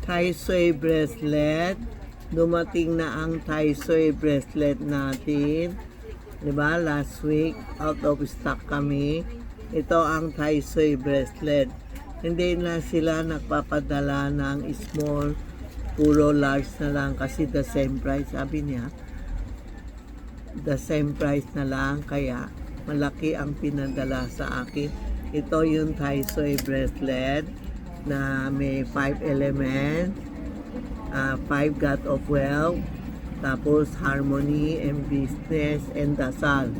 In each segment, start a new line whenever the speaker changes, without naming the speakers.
Tai Sui bracelet. Dumating na ang Tai Sui bracelet natin. Diba? Last week, out of stock kami. Ito ang Tai Sui bracelet. Hindi na sila nagpapadala ng small, puro large na lang kasi the same price. Sabi niya, the same price na lang, kaya malaki ang pinadala sa akin. Ito yung Tai Sui bracelet na may 5 elements, 5 God of Wealth, tapos Harmony and Business and Dasal.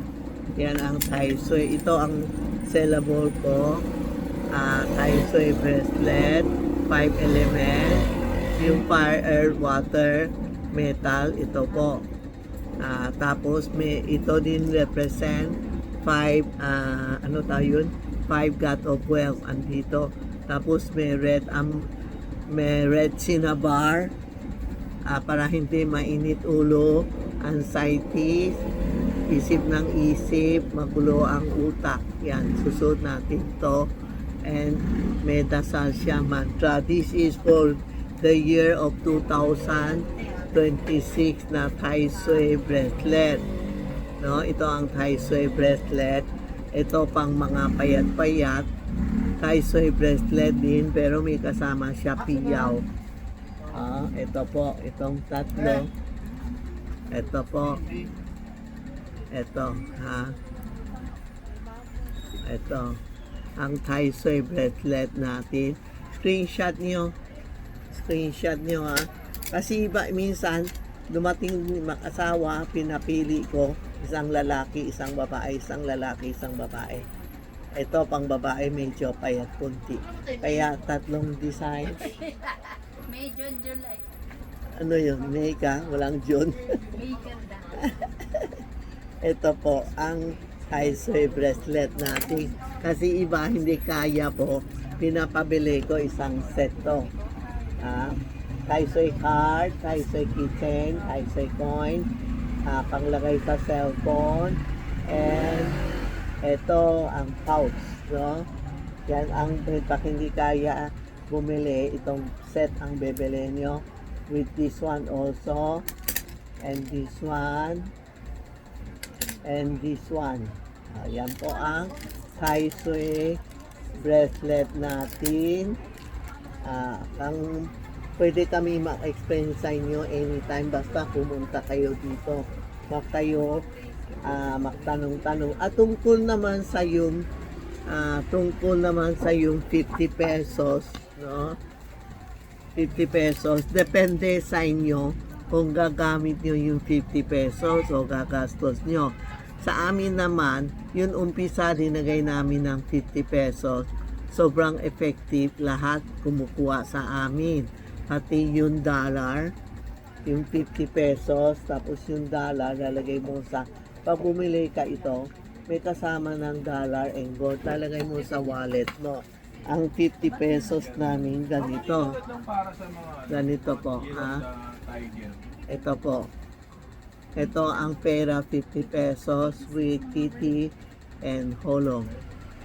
Yan ang Tai Sui. Ito ang sellable ko. Tai Sui bracelet, 5 elements, yung fire, earth, water, metal, ito po. Tapos may ito din represent 5 ano tayo yun? 5 God of Wealth andito. Tapos may red cinnabar para hindi mainit ulo, anxiety, isip ng isip, magulo ang utak. Yan, susunod natin to. And may dasal siya mantra. This is for the year of 2026 na Tai Sui bracelet. No, ito ang Tai Sui bracelet. Ito pang mga payat-payat. Tai Sui bracelet din, pero may kasama siya piyaw. Ito po, itong tatlo. Ito po. Ito, Ito. Ang Tai Sui bracelet natin. Screenshot nyo. Screenshot nyo, ha. Kasi iba, minsan, dumating mag-asawa, pinapili ko, isang lalaki, isang babae, isang lalaki, isang babae. Ito pang babae medyo payat kunti. Kaya tatlong design.
May John July.
Ano yun? May ka? Walang John.
May ganda.
Ito po ang Tai Sui bracelet natin. Kasi iba hindi kaya po. Pinapabili ko isang set to. Tai Sui card, Tai Sui keychain, Tai Sui coin, panglagay sa cellphone, and ito ang pouch, no? Yan ang pag hindi kaya bumili, itong set ang bebili nyo with this one also, and this one, and this one. Yan po ang Tai Sui bracelet natin. Ang pwede kami ma-explain sa inyo anytime, basta pumunta kayo dito. Huwag kayo magtanong-tanong. At tungkol naman sa yung 50 pesos, no? 50 pesos, depende sa inyo kung gagamit nyo yung 50 pesos o gagastos nyo. Sa amin naman, yun umpisa dinagay namin ng 50 pesos. Sobrang effective, lahat kumukuha sa amin. Pati yung dollar, yung 50 pesos, tapos yung dollar, lalagay mo sa, pag bumili ka ito, may kasama ng dollar and gold, lalagay mo sa wallet mo. Ang 50 pesos namin, ganito. Ganito po, Ito po. Ito ang pera, 50 pesos with kitty and hollow.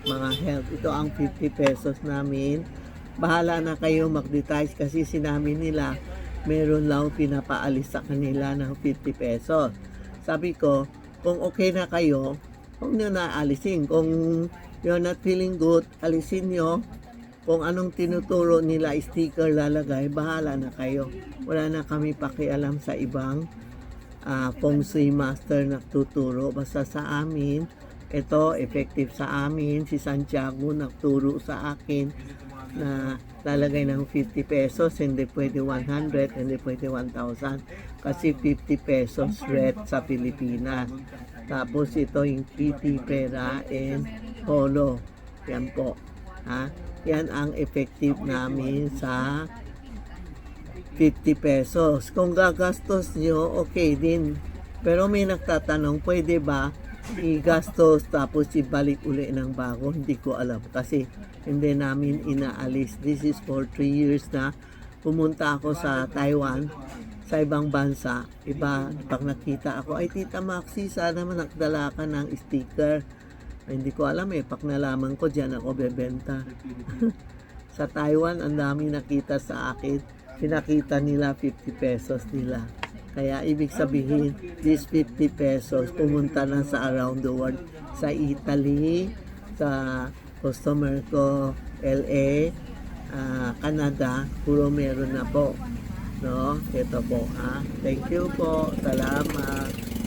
Mga health. Ito ang 50 pesos namin. Bahala na kayo mag-details kasi sinabi nila meron lang pinapaalis sa kanila ng 50 pesos. Sabi ko, kung okay na kayo, huwag nyo na alisin. Kung you're not feeling good, alisin nyo. Kung anong tinuturo nila, sticker lalagay, bahala na kayo. Wala na kami pakialam sa ibang feng shui master na tuturo. Basta sa amin, ito, effective sa amin. Si Santiago nagturo sa akin na lalagay ng 50 pesos, hindi pwede 100, hindi pwede 1,000. Kasi 50 pesos rate sa Pilipinas. Tapos ito yung PT, pera, and polo. Yan po. Yan ang effective namin sa 50 pesos. Kung gagastos nyo, okay din. Pero may nagtatanong, pwede ba i-gastos tapos ibalik uli ng bago? Hindi ko alam kasi hindi namin inaalis. This is for 3 years na pumunta ako sa Taiwan, sa ibang bansa. Iba, pag nakita ako, ay Tita Maxi, sana man nakdala ka ng sticker. Ay, hindi ko alam pag nalaman ko, dyan ako bebenta. Sa Taiwan, ang dami nakita sa akin. pinakita nila 50 pesos nila. Kaya ibig sabihin, this 50 pesos pumunta na sa around the world. Sa Italy, sa customer ko, LA, Canada, puro meron na po. No? Ito po, ha? Thank you po. Salamat.